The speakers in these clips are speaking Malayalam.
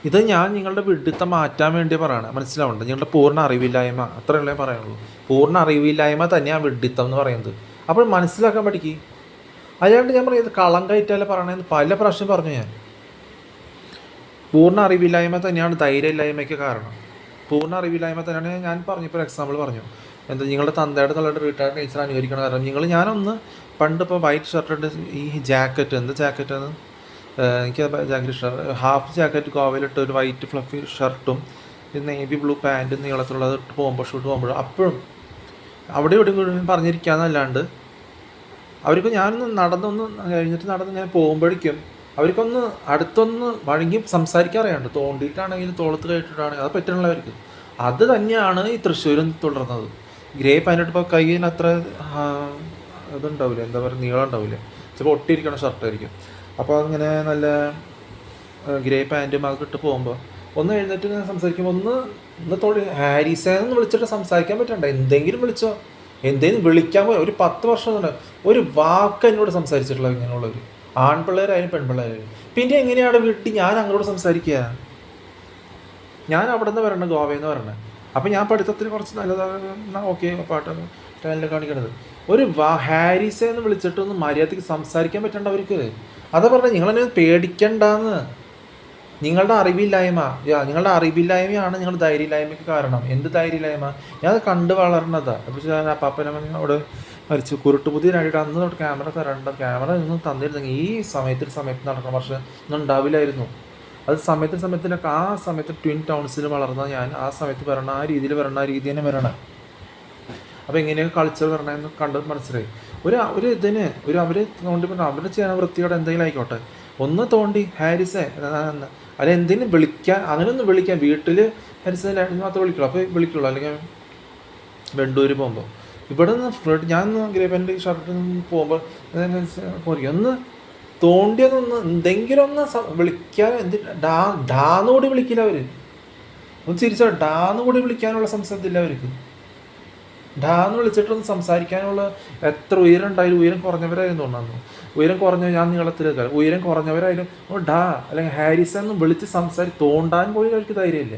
ഇത് ഞാൻ നിങ്ങളുടെ വിഡിത്തം മാറ്റാൻ വേണ്ടി പറയണം, മനസ്സിലാവുന്നുണ്ട്? നിങ്ങളുടെ പൂർണ്ണ അറിവില്ലായ്മ, അത്രയല്ലേ പറയുള്ളൂ. പൂർണ്ണ അറിവില്ലായ്മ തന്നെയാണ് വിഡിത്തം എന്ന് പറയുന്നത്. അപ്പോൾ മനസ്സിലാക്കാൻ പഠിക്കുക. അല്ലാണ്ട് ഞാൻ പറയുന്നത് കളം കയറ്റാലേ പറയണമെന്ന് പല പ്രാവശ്യം പറഞ്ഞു ഞാൻ. പൂർണ്ണ അറിവില്ലായ്മ തന്നെയാണ് ധൈര്യമില്ലായ്മയ്ക്ക് കാരണം. പൂർണ്ണ അറിവില്ലായ്മ തന്നെയാണ് ഞാൻ പറഞ്ഞു. ഇപ്പോൾ എക്സാമ്പിൾ പറഞ്ഞു, എന്താ നിങ്ങളുടെ തന്തയുടെ തള്ളയുടെ റിട്ടയർഡ് നേച്ചർ അനുകരിക്കണ കാരണം ഞാനൊന്ന് പണ്ട് ഇപ്പോൾ വൈറ്റ് ഷർട്ട് ഈ ജാക്കറ്റ്, എന്ത് ജാക്കറ്റാണ് എനിക്ക് ജാക്കറ്റ് ഇഷ്ടം, ഹാഫ് ജാക്കറ്റ് ഗോവയിലിട്ട് ഒരു വൈറ്റ് ഫ്ലഫി ഷർട്ടും നേവി ബ്ലൂ പാൻറ്റും നീളത്തിലുള്ളത് ഇട്ട് പോകുമ്പോൾ ഷൂട്ട് പോകുമ്പോഴും അപ്പോഴും അവിടെ ഇവിടെ പറഞ്ഞിരിക്കാന്നല്ലാണ്ട് അവർക്ക് ഞാനൊന്ന് നടന്നൊന്ന് കഴിഞ്ഞിട്ട് നടന്ന് ഞാൻ പോകുമ്പോഴേക്കും അവർക്കൊന്ന് അടുത്തൊന്ന് വഴങ്ങി സംസാരിക്കാൻ അറിയാണ്ട്, തോണ്ടിയിട്ടാണെങ്കിലും തോളത്ത് കയറ്റിട്ടാണെങ്കിൽ അത് പറ്റണില്ല അവർക്ക്. അത് തന്നെയാണ് ഈ തൃശ്ശൂരും തുടർന്നത്. ഗ്രേ പാൻറ്റിപ്പോൾ കയ്യിൽ അത്ര ഇതുണ്ടാവില്ല, എന്താ പറയുക, നീളം ഉണ്ടാവില്ല, ചിലപ്പോൾ ഒട്ടിയിരിക്കണ ഷർട്ടായിരിക്കും. അപ്പോൾ അതിങ്ങനെ നല്ല ഗ്രേ പാൻറ്റും അതൊക്കെ ഇട്ട് പോകുമ്പോൾ ഒന്ന് എഴുന്നേറ്റ് ഞാൻ സംസാരിക്കുമ്പോൾ ഒന്ന് ഹാരിസെന്ന് വിളിച്ചിട്ട് സംസാരിക്കാൻ പറ്റണ്ട, എന്തെങ്കിലും വിളിച്ചോ, എന്തെങ്കിലും വിളിക്കാൻ പോയി. ഒരു 10 വർഷം തന്നെ ഒരു വാക്ക് എന്നോട് സംസാരിച്ചിട്ടുള്ള ഇങ്ങനെയുള്ളവർ, ആൺപിള്ളേരായാലും പെൺപിള്ളേരായാലും. പിന്നെ എങ്ങനെയാണ് വീട്ടിൽ ഞാൻ അങ്ങോട്ട് സംസാരിക്കുക? ഞാൻ അവിടെ നിന്ന് വരണം, ഗോവയിൽ നിന്ന് വരണം. അപ്പം ഞാൻ പഠിത്തത്തിൽ കുറച്ച് നല്ലതാണ്, ഓക്കെ, പാട്ട് ടാലൻ്റ് കാണിക്കണത്. ഒരു ഹാരിസെന്ന് വിളിച്ചിട്ടൊന്ന് മര്യാദയ്ക്ക് സംസാരിക്കാൻ പറ്റണ്ട അവർക്ക്. അതാ പറഞ്ഞത്, നിങ്ങളെന്നെ പേടിക്കണ്ടെന്ന്. നിങ്ങളുടെ അറിവില്ലായ്മയാണ് നിങ്ങളുടെ ധൈര്യമില്ലായ്മയ്ക്ക് കാരണം. എന്ത് ധൈര്യമില്ലായ്മ? ഞാൻ കണ്ട് വളർന്നതാണ്. അപ്പോൾ ഞാൻ അപ്പാപ്പനവിടെ മരിച്ചു കുരുട്ടുബുദ്ധിനായിട്ട് അന്ന് തൊട്ട് ക്യാമറ ക്യാമറ ഒന്നും തന്നിരുന്നെങ്കിൽ ഈ സമയത്ത് നടക്കണം, പക്ഷേ ഒന്നും ഉണ്ടാവില്ലായിരുന്നു. അത് സമയത്തിനൊക്കെ ആ സമയത്ത് ട്വിൻ ടൗൺസിൽ വളർന്ന ഞാൻ ആ സമയത്ത് വരണം, ആ രീതി തന്നെ വരണം. അപ്പോൾ എങ്ങനെയൊക്കെ കൾച്ചർ വരണമെന്ന് കണ്ടത് മനസ്സിലായി. ഒരു ഇതിന് അവർ തോണ്ടി അവർ ചെയ്യാൻ വൃത്തിയോടെ എന്തെങ്കിലും ആയിക്കോട്ടെ, ഒന്ന് തോണ്ടി ഹാരിസെ അല്ല എന്തെങ്കിലും വിളിക്കാൻ, അങ്ങനെയൊന്നും വിളിക്കാൻ. വീട്ടിൽ ഹാരിസെ മാത്രമേ വിളിക്കുള്ളൂ, അപ്പോൾ വിളിക്കുള്ളൂ. അല്ലെങ്കിൽ വെണ്ടൂർ പോകുമ്പോൾ ഇവിടെ നിന്ന് ഞാൻ ഗ്രേപ്പൻ്റെ ഷർട്ടിൽ നിന്ന് പോകുമ്പോൾ ഒന്ന് തോണ്ടിയതൊന്ന് എന്തെങ്കിലും ഒന്ന് വിളിക്കാൻ, ഡാന്നുകൂടി വിളിക്കില്ല അവർ. ഒന്ന് തിരിച്ചോ ഡാന്നുകൂടി വിളിക്കാനുള്ള സംസാരത്തില്ല അവർക്ക്. ഡാന്ന് വിളിച്ചിട്ടൊന്ന് സംസാരിക്കാനുള്ള എത്ര ഉയരം ഉണ്ടായാലും ഉയരം കുറഞ്ഞവരായിരുന്നു തോന്നുന്നു. ഉയരം കുറഞ്ഞ ഞാൻ നീളത്തിലേക്കാൾ ഉയരം കുറഞ്ഞവരായാലും ഡാ അല്ലെങ്കിൽ ഹാരിസ എന്ന് വിളിച്ച് തോണ്ടാൻ പോയി അവർക്ക് ധൈര്യമില്ല.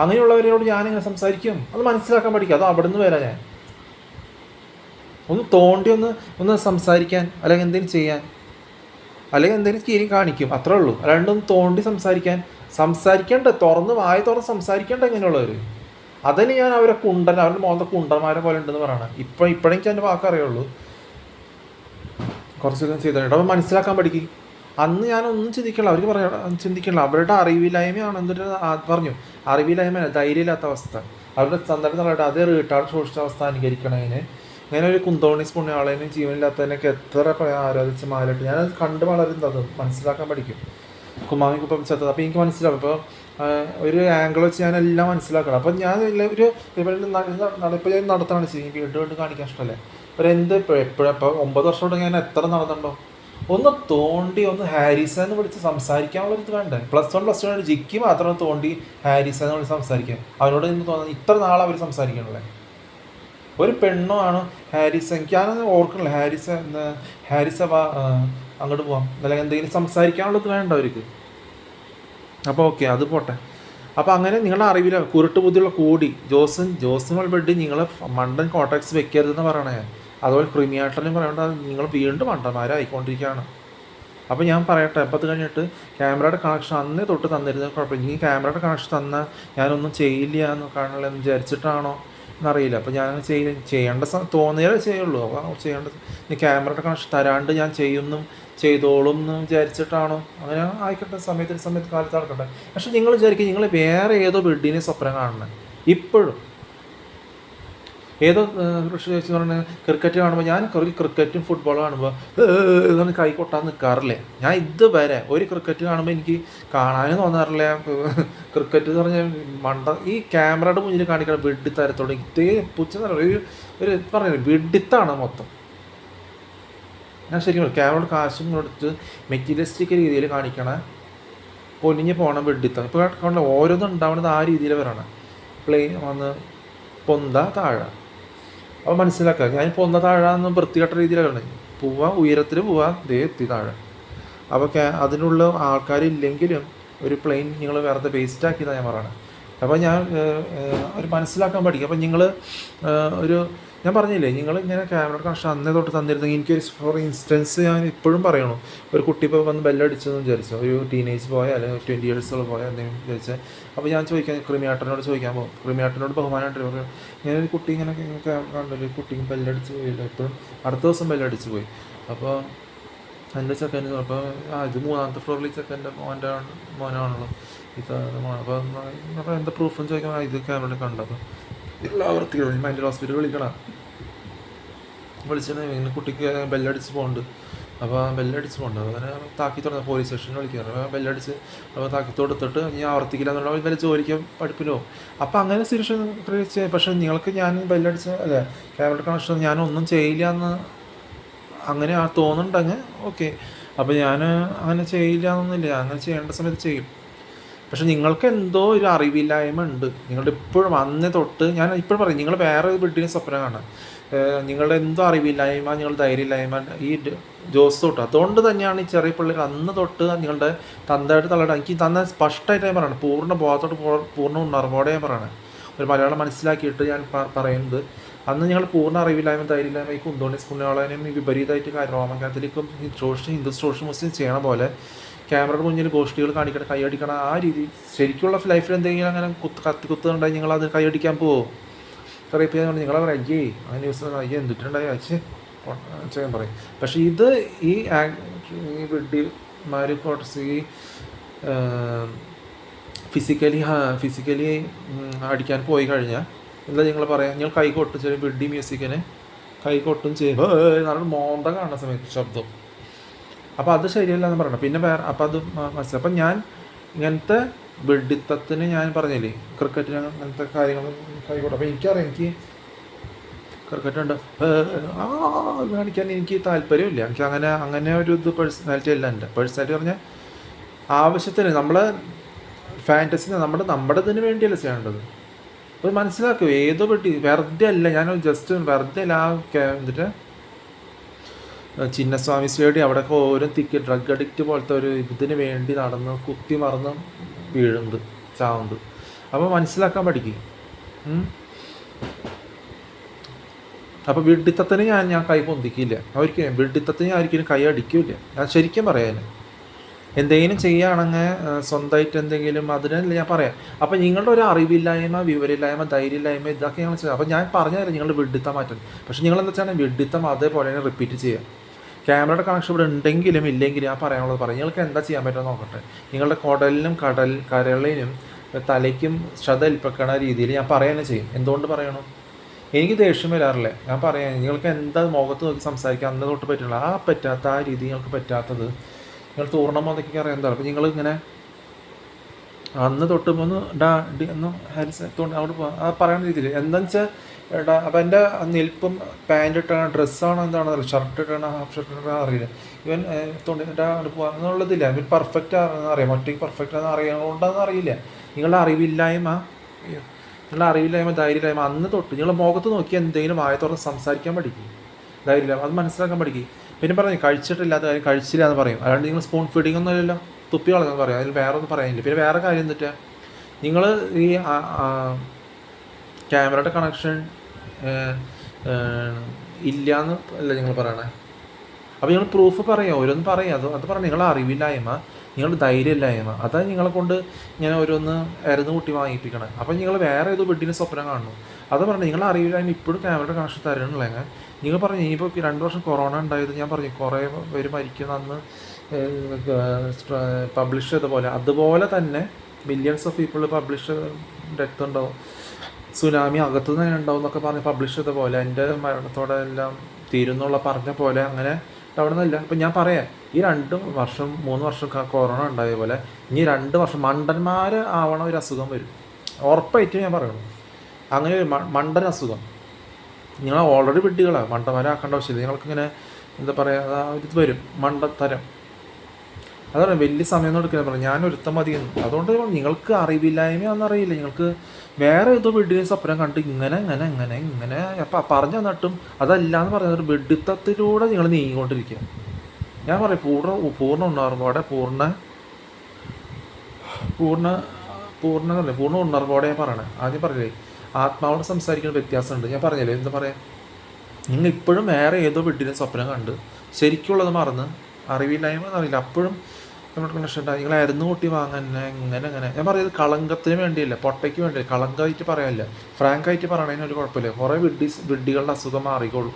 അങ്ങനെയുള്ളവരോട് ഞാനിങ്ങനെ സംസാരിക്കും, അത് മനസ്സിലാക്കാൻ പഠിക്കും. അത് അവിടെ നിന്ന് വരാം. ഞാൻ ഒന്ന് തോണ്ടി ഒന്ന് സംസാരിക്കാൻ, അല്ലെങ്കിൽ എന്തെങ്കിലും ചെയ്യാൻ, അല്ലെങ്കിൽ എന്തെങ്കിലും കീരി കാണിക്കും, അത്രേ ഉള്ളൂ. അല്ലാണ്ടൊന്ന് തോണ്ടി സംസാരിക്കേണ്ട, വായ തുറന്ന് സംസാരിക്കേണ്ട എങ്ങനെയുള്ളവർ. അതിന് ഞാൻ അവരുടെ മോന്ത കുണ്ടന്മാരെ പോലെ ഉണ്ടെന്ന് പറയണം. ഇപ്പോഴെനിക്ക് എൻ്റെ വാക്കറിയുള്ളൂ, കുറച്ചൊക്കെ ചെയ്തിട്ടുണ്ട്. അപ്പോൾ മനസ്സിലാക്കാൻ പഠിക്കും. അന്ന് ഞാനൊന്നും ചിന്തിക്കണില്ല, അവർക്ക് ചിന്തിക്കണില്ല. അവരുടെ അറിവില്ലായ്മയാണ്. എന്തൊരു പറഞ്ഞു, അറിവില്ലായ്മ, ധൈര്യമില്ലാത്ത അവസ്ഥ. അവരുടെ സന്ദർഭം അതേ റീട്ടാർഡ് സൂക്ഷിച്ച അവസ്ഥ അനുകരിക്കണതിന് ഇങ്ങനെ ഒരു കുന്തോണീസ് പുണ്യാളേനും ജീവനില്ലാത്തതിനൊക്കെ എത്ര ആരാധിച്ച് മാലിട്ട് ഞാനത് കണ്ട് വളരുന്നത് മനസ്സിലാക്കാൻ പഠിക്കും. കുമാമിക്കൊപ്പം ചത്തത്. അപ്പോൾ എനിക്ക് മനസ്സിലാവും. ഇപ്പോൾ ഒരു ആംഗിൾ വെച്ച് ഞാനെല്ലാം മനസ്സിലാക്കണം. അപ്പം ഞാൻ ഒരു ഇപ്പോൾ ഞാൻ നടത്താണ് ചെയ്യും, വീണ്ടും കാണിക്കാൻ ഇഷ്ടമല്ലേ. എപ്പോഴും 9 വർഷത്തോടെ ഞാൻ എത്ര നടന്നുണ്ടോ. ഒന്ന് തോണ്ടി ഒന്ന് ഹാരിസെന്ന് വിളിച്ച് സംസാരിക്കാനുള്ളൊരിത് വേണ്ടേ. +1 ജിക്കി മാത്രം തോണ്ടി ഹാരിസെന്ന് വിളിച്ച് സംസാരിക്കാം. അവനോട് നിന്ന് തോന്നുന്നത് ഇത്ര നാളെ അവർ സംസാരിക്കണല്ലേ. ഒരു പെണ്ണോ ആണ് ഹാരിസ, ഞാനത് ഓർക്കണില്ല, ഹാരിസ അങ്ങോട്ട് പോവാം, അല്ലെങ്കിൽ എന്തെങ്കിലും സംസാരിക്കാനുള്ളത് വേണ്ട അവർക്ക്. അപ്പോൾ ഓക്കെ, അത് പോട്ടെ. അപ്പോൾ അങ്ങനെ നിങ്ങളുടെ അറിവില്ല കുരുട്ട് ബുദ്ധിയുള്ള കൂടി ജോസിന് ബെഡ് നിങ്ങൾ മണ്ടൻ കോൺടാക്ട്സ് വെക്കരുതെന്ന് പറയണേ. അതുപോലെ ക്രിമിയാട്ടറിനും പറയേണ്ട, നിങ്ങൾ വീണ്ടും മണ്ടന്മാരായിക്കൊണ്ടിരിക്കുകയാണ്. അപ്പോൾ ഞാൻ പറയട്ടെ, അപ്പോൾ അത് കഴിഞ്ഞിട്ട് ക്യാമറയുടെ കണക്ഷൻ അന്നേ തൊട്ട് തന്നിരുന്നത് കുഴപ്പമില്ല. ഇനി ക്യാമറയുടെ കണക്ഷൻ തന്നാൽ ഞാനൊന്നും ചെയ്യില്ല എന്ന് കാണുന്നില്ല എന്ന് വിചാരിച്ചിട്ടാണോ എന്നറിയില്ല. അപ്പോൾ ഞാൻ ചെയ്യേണ്ട തോന്നിയാലേ ചെയ്യുള്ളൂ. അപ്പോൾ ചെയ്യേണ്ടത് ഇനി ക്യാമറയുടെ കണക്ഷൻ തരാണ്ട് ഞാൻ ചെയ്തോളും എന്ന് വിചാരിച്ചിട്ടാണോ? അങ്ങനെ ആയിക്കോട്ടെ, സമയത്ത് കാലത്ത് നടക്കട്ടെ. പക്ഷെ നിങ്ങൾ വിചാരിക്കുക, നിങ്ങൾ വേറെ ഏതോ ബെഡിനെ സ്വപ്നം കാണണം ഇപ്പോഴും. ഏതോ കൃഷി ചേച്ചി പറഞ്ഞാൽ ക്രിക്കറ്റ് കാണുമ്പോൾ ഞാൻ ക്രിക്കറ്റും ഫുട്ബോളും കാണുമ്പോൾ ഇതൊന്നും കൈ കൊട്ടാൻ നിൽക്കാറില്ലേ. ഞാൻ ഇതുവരെ ഒരു ക്രിക്കറ്റ് കാണുമ്പോൾ എനിക്ക് കാണാനും തോന്നാറില്ല. ക്രിക്കറ്റ് എന്ന് പറഞ്ഞാൽ ഈ ക്യാമറയുടെ മുന്നിൽ കാണിക്കണം വെഡിത്തരത്തോടെ ഇതേ പുച്ഛം ഒരു പറഞ്ഞില്ല, വെഡിത്താണ് മൊത്തം. ഞാൻ ശരിക്കും ക്യാമറയുടെ കാശും കൊടുത്ത് മെറ്റീരിയലിസ്റ്റിക് രീതിയിൽ കാണിക്കണ പൊന്നിഞ്ഞ് പോകണം വെഡിത്തം. ഇപ്പോൾ കണ്ട ഓരോന്നും ഉണ്ടാവുന്നത് ആ രീതിയിൽ വരണം. പ്ലെയിൻ വന്ന് പൊന്ത താഴെ. അപ്പോൾ മനസ്സിലാക്കുക, ഞാൻ പൊന്ത താഴെന്ന് വൃത്തികെട്ട രീതിയിലാണ് ഉയരത്തിൽ പോവാം, ദേ എത്തി താഴെ. അപ്പോൾ അതിനുള്ള ആൾക്കാരില്ലെങ്കിലും ഒരു പ്ലെയിൻ നിങ്ങൾ വെറുതെ വേസ്റ്റാക്കിയതാണ് ഞാൻ പറയണത്. അപ്പോൾ ഞാൻ ഒരു മനസ്സിലാക്കാൻ പഠിക്കും. അപ്പം നിങ്ങൾ ഒരു ഞാൻ പറഞ്ഞില്ലേ, നിങ്ങൾ ഇങ്ങനെ ക്യാമറ കണക്ഷൻ അന്നേ തൊട്ട് തന്നിരുന്നെങ്കിൽ എനിക്കൊരു ഫോർ ഇൻസ്റ്റൻസ് ഞാൻ ഇപ്പോഴും പറയണു, ഒരു കുട്ടി ഇപ്പോൾ വന്ന് ബെല്ലടിച്ചതെന്ന് വിചാരിച്ചു, ഒരു ടീനേജ് പോയ അല്ലെങ്കിൽ 20 ഇയേഴ്സുള്ള പോയ എന്തെങ്കിലും വിചാരിച്ചാൽ, അപ്പോൾ ഞാൻ ചോദിക്കാൻ ക്രിമിയാട്ടനോട് ചോദിക്കാൻ പോകും. ക്രിമിയാട്ടനോട് ബഹുമാനമായിട്ട് പറയും, ഇങ്ങനെ ഒരു കുട്ടി ഇങ്ങനെ കണ്ടൊരു കുട്ടിക്ക് ബെല്ലടിച്ച് പോയില്ല, എപ്പോഴും അടുത്ത ദിവസം ബെല്ലടിച്ച് പോയി. അപ്പോൾ എൻ്റെ ചെക്കന് അപ്പോൾ ഇത് 3ാമത്തെ ഫ്ലോറിൽ ചെക്കൻ്റെ മോനാണല്ലോ ഇത് മോൻ. അപ്പോൾ എന്താ പ്രൂഫെന്ന് ചോദിക്കാൻ ഇത് ക്യാമറയിൽ കണ്ടപ്പോൾ എല്ലാ വൃത്തികളും മെൻ്റൽ ഹോസ്പിറ്റൽ വിളിക്കണം, വിളിച്ചിട്ട് ഇങ്ങനെ കുട്ടിക്ക് ബെല്ലടിച്ച് പോകുന്നുണ്ട്. അപ്പോൾ ബെല്ലടിച്ച് പോകുന്നുണ്ട്, അങ്ങനെ താക്കി തുടങ്ങി പോലീസ് സ്റ്റേഷനിൽ വിളിക്കാറ്. ബെല്ലടിച്ച് അപ്പോൾ താക്കി കൊടുത്തിട്ട് ഞാൻ ആവർത്തിക്കില്ല എന്നുള്ള ഇന്നലെ ജോലിക്ക് പഠിപ്പിലോ. അപ്പോൾ അങ്ങനെ സിറ്റുവേഷൻ ക്രിയേറ്റ് ചെയ്യാം. പക്ഷേ നിങ്ങൾക്ക് ഞാൻ ബെല്ലടിച്ച് അല്ലേ ക്യാമറ കണക്ഷൻ ഞാനൊന്നും ചെയ്യില്ല എന്ന് അങ്ങനെ തോന്നുന്നുണ്ടെങ്കിൽ ഓക്കെ. അപ്പോൾ ഞാൻ അങ്ങനെ ചെയ്യില്ല എന്നൊന്നുമില്ല, അങ്ങനെ ചെയ്യേണ്ട സമയത്ത് ചെയ്യും. പക്ഷെ നിങ്ങൾക്ക് എന്തോ ഒരു അറിവില്ലായ്മ ഉണ്ട്. നിങ്ങളുടെ ഇപ്പോഴും അന്നേ തൊട്ട് ഞാൻ ഇപ്പോഴും പറയും, നിങ്ങൾ വേറെ ഒരു ബിൽഡിങ് സ്വപ്നം കാണാം. നിങ്ങളുടെ എന്തോ അറിവില്ലായ്മ, നിങ്ങളുടെ ധൈര്യമില്ലായ്മ ഈ ജോസ് തൊട്ട്. അതുകൊണ്ട് തന്നെയാണ് ഈ ചെറിയ പിള്ളേർ അന്ന് തൊട്ട് നിങ്ങളുടെ തന്തയായിട്ട് തള്ളയുടെ എനിക്ക് തന്നെ സ്പഷ്ടമായിട്ട് ഞാൻ പറയണം, പൂർണ്ണ ബോധത്തോട്ട് പൂർണ്ണ ഉണർവോടെ ഞാൻ പറയണേ. ഒരു മലയാളം മനസ്സിലാക്കിയിട്ട് ഞാൻ പറയുന്നത്, അന്ന് ഞങ്ങൾ പൂർണ്ണ അറിവില്ലായ്മ ധൈര്യമില്ലായ്മ ഈ കുന്തോണി സ്കൂളുകളെയും ഈ വിപരീതമായിട്ട് റോമൻ കാത്തലിക്കും ഹിന്ദു സോഷ്യൽ മുസ്ലിം ചെയ്യണ പോലെ ക്യാമറയുടെ മുന്നിൽ ഗോഷ്ഠികൾ കാണിക്കണം, കൈയടിക്കണം. ആ രീതി ശരിക്കുള്ള ലൈഫിൽ എന്തെങ്കിലും അങ്ങനെ കത്തിക്കുത്തുണ്ടായി നിങ്ങളത് കൈയടിക്കാൻ പോവോ? പറയും നിങ്ങളെ പറയാം അയ്യേ അങ്ങനെ ന്യൂസ് അയ്യേ എന്തിട്ടുണ്ടായി അച്ഛൻ ചെയ്യാൻ പറയും. പക്ഷേ ഇത് ഈ വിഡ്ഢിമാർ കുറച്ച് ഈ ഫിസിക്കലി അടിക്കാൻ പോയി കഴിഞ്ഞാൽ എന്താ നിങ്ങൾ പറയാം, നിങ്ങൾ കൈ കൊട്ടും ചെയ്യും. വിഡ്ഢി മ്യൂസിക്കിന് കൈ കൊട്ടും ചെയ്യും, നല്ല മോന്ത കാണുന്ന സമയത്ത് ശബ്ദം. അപ്പോൾ അത് ശരിയല്ല എന്ന് പറയണം. പിന്നെ വേറെ അപ്പോൾ അത് മനസ്സിലായി. അപ്പം ഞാൻ ഇങ്ങനത്തെ വെഡിത്തത്തിന് ഞാൻ പറഞ്ഞില്ലേ, ക്രിക്കറ്റിന് അങ്ങനത്തെ കാര്യങ്ങൾ കൈകൊടും. അപ്പോൾ എനിക്കറിയാം, എനിക്ക് ക്രിക്കറ്റ് ഉണ്ട് കാണിക്കാൻ എനിക്ക് താല്പര്യമില്ല. എനിക്ക് അങ്ങനെ ഒരു ഇത് പേഴ്സണാലിറ്റി അല്ല എൻ്റെ പേഴ്സണാലിറ്റി. പറഞ്ഞാൽ ആവശ്യത്തിന് നമ്മളെ ഫാൻറ്റസി നമ്മുടെ ഇതിന് വേണ്ടിയല്ല ചെയ്യേണ്ടത്. അത് മനസ്സിലാക്കും. ഏതോ വെട്ടി വെറുതെ അല്ല, ഞാൻ ജസ്റ്റ് വെറുതെ അല്ല എന്നിട്ട് ചിന്നസ്വാമി സ്റ്റേഡിയം അവിടെയൊക്കെ ഓരോ ഡ്രഗ് അഡിക്റ്റ് പോലത്തെ ഒരു ഇതിന് വേണ്ടി നടന്ന് കുത്തി മറന്ന് വീഴുന്നത് ചാവുന്നത്. അപ്പോൾ മനസ്സിലാക്കാൻ പഠിക്കും. അപ്പോൾ വിഡ്ഢിത്തത്തിന് ഞാൻ കൈ പൊന്തിക്കില്ല. ഒരിക്കലും വിഡ്ഢിത്തത്തിന് ഞാൻ ഒരിക്കലും കൈ അടിക്കില്ല. ഞാൻ ശരിക്കും പറയാൻ എന്തെങ്കിലും ചെയ്യുകയാണെങ്കിൽ സ്വന്തമായിട്ട് എന്തെങ്കിലും അതിനല്ല ഞാൻ പറയാം. അപ്പോൾ നിങ്ങളുടെ ഒരു അറിവില്ലായ്മ, വിവരമില്ലായ്മ, ധൈര്യമില്ലായ്മ ഇതൊക്കെ ഞങ്ങൾ ചെയ്യാം. അപ്പോൾ ഞാൻ പറഞ്ഞുതരാം നിങ്ങളുടെ വിഡ്ഢിത്തം മാറ്റം. പക്ഷേ നിങ്ങളെന്താ വെച്ചാൽ വിഡ്ഢിത്തം അതേപോലെ തന്നെ റിപ്പീറ്റ് ചെയ്യുക. ക്യാമറയുടെ കണക്ഷൻ ഇവിടെ ഉണ്ടെങ്കിലും ഇല്ലെങ്കിലും ഞാൻ പറയാനുള്ളത് പറയും. നിങ്ങൾക്ക് എന്താ ചെയ്യാൻ പറ്റുമെന്ന് നോക്കട്ടെ. നിങ്ങളുടെ കുടലിനും കരളിനും തലയ്ക്കും ശ്രദ്ധ ഏൽപ്പിക്കണ രീതിയിൽ ഞാൻ പറയുക ചെയ്യും. എന്തുകൊണ്ട് പറയണം? എനിക്ക് ദേഷ്യം വരാറില്ല. ഞാൻ പറയാം, നിങ്ങൾക്ക് എന്താ മുഖത്ത് നോക്കി സംസാരിക്കാൻ അന്ന് തൊട്ട് പറ്റില്ല. പറ്റാത്ത ആ രീതി നിങ്ങൾക്ക് പറ്റാത്തത് നിങ്ങൾ തൂർണ്ണം എന്നൊക്കെ അറിയാം. എന്താ അപ്പോൾ നിങ്ങളിങ്ങനെ അന്ന് തൊട്ട് ഒന്ന് ഹാരിസത്തോണ്ട് അവിടെ പറയുന്ന രീതിയിൽ എന്താണെന്ന് വെച്ചാൽ അപ്പോൾ എൻ്റെ നിൽപ്പും പാൻറ് ഇട്ടാണ്, ഡ്രസ്സാണോ എന്താണോ അറിയില്ല, ഷർട്ട് ഇട്ടാണ്, ഹാഫ് ഷർട്ട് ഇട്ടാണോ അറിയില്ല. ഇവൻ അവിടെ പോകാൻ എന്നുള്ളതില്ല. ഇവൻ പെർഫെക്റ്റ് അറിയാം, ഒറ്റയ്ക്ക് പെർഫെക്റ്റ് ആണെന്ന് അറിയാനുണ്ടെന്ന് അറിയില്ല. നിങ്ങളുടെ അറിവില്ലായ്മ, ധൈര്യമില്ലായ്മ അന്ന് തൊട്ട് നിങ്ങളുടെ മുഖത്ത് നോക്കി എന്തെങ്കിലും ആയ തുറന്ന് സംസാരിക്കാൻ പഠിക്കും. ധൈര്യമില്ലായ്മ അത് മനസ്സിലാക്കാൻ പഠിക്കും. പിന്നെ പറഞ്ഞു കഴിച്ചിട്ടില്ലാത്ത കാര്യം കഴിച്ചില്ല എന്ന് പറയും. അല്ലാണ്ട് നിങ്ങൾ സ്പൂൺ ഫീഡിങ് ഒന്നും ഇല്ലല്ലോ, തുപ്പി കളഞ്ഞെന്ന് പറയാം. അതിൽ വേറെ ഒന്നും പറയാനില്ല. പിന്നെ വേറെ കാര്യം എന്നിട്ട് നിങ്ങൾ ഈ ക്യാമറയുടെ കണക്ഷൻ ഇല്ലയെന്ന് അല്ല നിങ്ങൾ പറയണേ. അപ്പോൾ നിങ്ങൾ പ്രൂഫ് പറയാം, ഓരോന്ന് പറയാം. അത് പറഞ്ഞാൽ നിങ്ങളുടെ അറിവില്ലായ്മ, നിങ്ങളുടെ ധൈര്യമില്ലായ്മ, അതാണ് നിങ്ങളെ കൊണ്ട് ഇങ്ങനെ ഓരോന്ന് എരുന്ന് കൂട്ടി വാങ്ങിപ്പിക്കണം. അപ്പം നിങ്ങൾ വേറെ ഏതോ വെഡിന് സ്വപ്നം കാണുന്നു. അത് പറഞ്ഞാൽ നിങ്ങളെ അറിവില്ലായ്മ ഇപ്പോഴും ക്യാമറയുടെ കണക്ഷൻ തരണില്ലെങ്കിൽ നിങ്ങൾ പറഞ്ഞു. ഇനിയിപ്പോൾ 2 വർഷം കൊറോണ ഉണ്ടായത് ഞാൻ പറഞ്ഞു, കുറേ പേര് മരിക്കുന്ന അന്ന് പബ്ലിഷ് ചെയ്ത പോലെ അതുപോലെ തന്നെ millions of people publish death ഉണ്ടാവും, സുനാമി അകത്തു തന്നെ ഉണ്ടാവും എന്നൊക്കെ പറഞ്ഞ് പബ്ലിഷ് ചെയ്ത പോലെ എൻ്റെ മരണത്തോടെ എല്ലാം തീരുന്നുള്ള പറഞ്ഞ പോലെ അങ്ങനെ ഉണ്ടാവണമെന്നില്ല. അപ്പം ഞാൻ പറയാം, ഈ 2 വർഷം 3 വർഷം കൊറോണ ഉണ്ടായ പോലെ ഇനി 2 വർഷം മണ്ടന്മാർ ആവണ ഒരു അസുഖം വരും ഉറപ്പായിട്ടും. ഞാൻ പറയണം, അങ്ങനെ ഒരു മണ്ടൻ അസുഖം. നിങ്ങൾ ഓൾറെഡി വിഡ്ഢികളാണ്, മണ്ടന്മാരാക്കേണ്ട ആവശ്യമില്ല. നിങ്ങൾക്കിങ്ങനെ എന്താ പറയുക, ഇത് വരും മണ്ടത്തരം. അതാണ് വലിയ സമയം എടുക്കാൻ പറഞ്ഞു. ഞാൻ ഒരുത്തം മതിയെന്ന്. അതുകൊണ്ട് നിങ്ങൾക്ക് അറിവില്ലായ്മയൊന്നും നിങ്ങൾക്ക് വേറെ ഏതോ വെഡിന് സ്വപ്നം കണ്ട് ഇങ്ങനെ അപ്പം പറഞ്ഞു തന്നിട്ടും അതല്ല എന്ന് പറഞ്ഞൊരു വെഡിത്തത്തിലൂടെ നിങ്ങൾ നീങ്ങിക്കൊണ്ടിരിക്കുക. ഞാൻ പറയും പൂർണ്ണ ഉണർവോടെ പൂർണ്ണ പൂർണ്ണ പൂർണ്ണ എന്നല്ലേ പൂർണ്ണ ഉണർവോടെ ഞാൻ പറയണേ. ആദ്യം പറഞ്ഞില്ലേ ആത്മാവോട് സംസാരിക്കുന്ന വ്യത്യാസമുണ്ട്. ഞാൻ പറഞ്ഞില്ലേ എന്താ പറയുക, നിങ്ങൾ ഇപ്പോഴും വേറെ ഏതോ വീട്ടിലെ സ്വപ്നം കണ്ട് ശരിക്കുള്ളത് മറന്ന് അറിവില്ലായ്മ എന്നറിയില്ല അപ്പോഴും നമ്മുടെ കണക്ഷൻ ഉണ്ടായി. നിങ്ങൾ അരുന്ന് കൂട്ടി വാങ്ങാൻ എങ്ങനെ ഞാൻ പറയുന്നത് കളങ്കത്തിന് വേണ്ടിയല്ല, പൊട്ടയ്ക്ക് വേണ്ടിയില്ല, കളങ്കമായിട്ട് പറയാനില്ല, ഫ്രാങ്കായിട്ട് പറയണതിന് ഒരു കുഴപ്പമില്ല. കുറേ വിഡ്ഢികളുടെ അസുഖം മാറിക്കോളും.